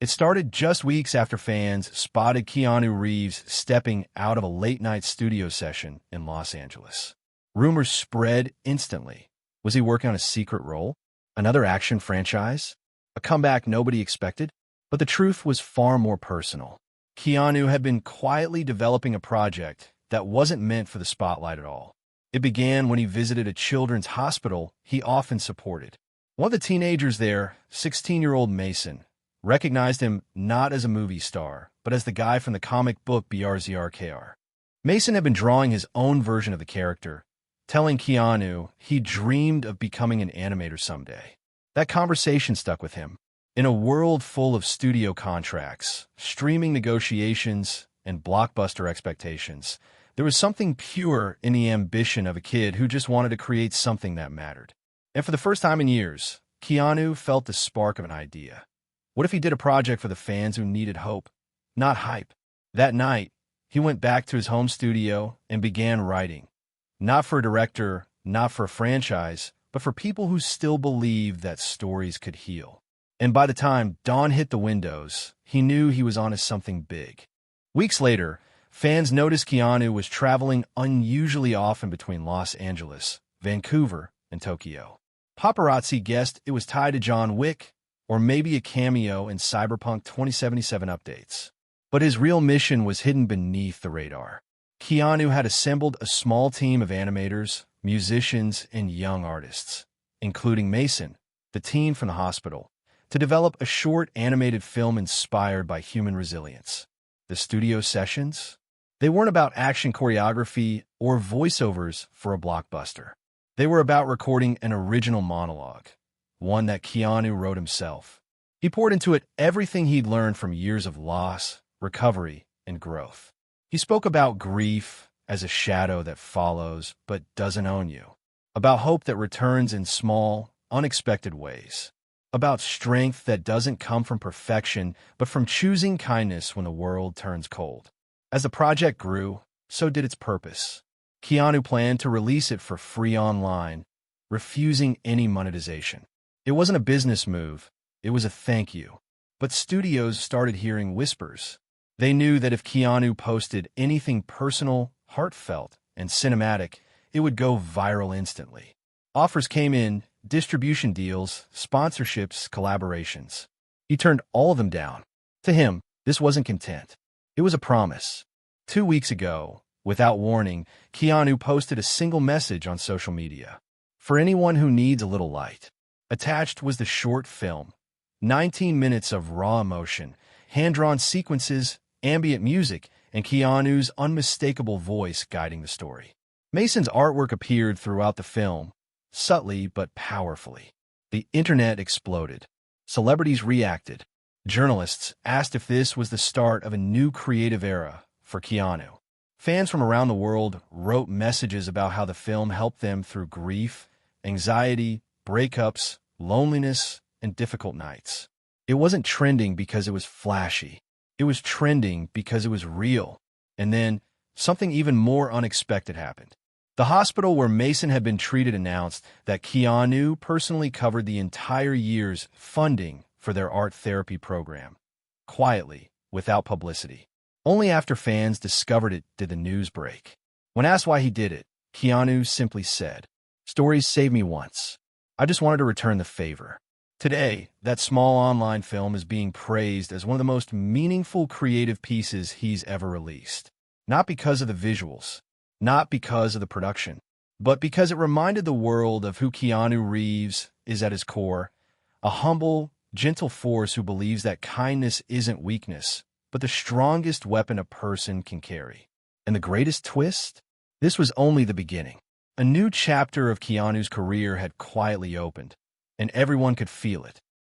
It started just weeks after fans spotted Keanu Reeves stepping out of a late-night studio session in Los Angeles. Rumors spread instantly. Was he working on a secret role? Another action franchise? A comeback nobody expected? But the truth was far more personal. Keanu had been quietly developing a project that wasn't meant for the spotlight at all. It began when he visited a children's hospital he often supported. One of the teenagers there, 16-year-old Mason, recognized him not as a movie star, but as the guy from the comic book BRZRKR. Mason had been drawing his own version of the character, telling Keanu he dreamed of becoming an animator someday. That conversation stuck with him. In a world full of studio contracts, streaming negotiations, and blockbuster expectations, there was something pure in the ambition of a kid who just wanted to create something that mattered. And for the first time in years, Keanu felt the spark of an idea. What if he did a project for the fans who needed hope, not hype? That night, he went back to his home studio and began writing. Not for a director, not for a franchise, but for people who still believed that stories could heal. And by the time dawn hit the windows, he knew he was onto something big. Weeks later, fans noticed Keanu was traveling unusually often between Los Angeles, Vancouver, and Tokyo. Paparazzi guessed it was tied to John Wick, or maybe a cameo in Cyberpunk 2077 updates. But his real mission was hidden beneath the radar. Keanu had assembled a small team of animators, musicians, and young artists, including Mason, the teen from the hospital, to develop a short animated film inspired by human resilience. The studio sessions? They weren't about action choreography or voiceovers for a blockbuster. They were about recording an original monologue, one that Keanu wrote himself. He poured into it everything he'd learned from years of loss, recovery, and growth. He spoke about grief as a shadow that follows but doesn't own you, about hope that returns in small, unexpected ways, about strength that doesn't come from perfection but from choosing kindness when the world turns cold. As the project grew, so did its purpose. Keanu planned to release it for free online, refusing any monetization. It wasn't a business move, it was a thank you. But studios started hearing whispers. They knew that if Keanu posted anything personal, heartfelt, and cinematic, it would go viral instantly. Offers came in, distribution deals, sponsorships, collaborations. He turned all of them down. To him, this wasn't content. It was a promise. 2 weeks ago, without warning, Keanu posted a single message on social media. For anyone who needs a little light. Attached was the short film. 19 minutes of raw emotion, hand-drawn sequences, ambient music, and Keanu's unmistakable voice guiding the story. Mason's artwork appeared throughout the film, subtly but powerfully. The internet exploded. Celebrities reacted. Journalists asked if this was the start of a new creative era for Keanu. Fans from around the world wrote messages about how the film helped them through grief, anxiety, breakups, loneliness, and difficult nights. It wasn't trending because it was flashy. It was trending because it was real. And then, something even more unexpected happened. The hospital where Mason had been treated announced that Keanu personally covered the entire year's funding for their art therapy program. Quietly, without publicity. Only after fans discovered it did the news break. When asked why he did it, Keanu simply said, "Stories saved me once. I just wanted to return the favor." Today, that small online film is being praised as one of the most meaningful creative pieces he's ever released. Not because of the visuals, not because of the production, but because it reminded the world of who Keanu Reeves is at his core, a humble, gentle force who believes that kindness isn't weakness, but the strongest weapon a person can carry. And the greatest twist? This was only the beginning. A new chapter of Keanu's career had quietly opened, and everyone could feel it.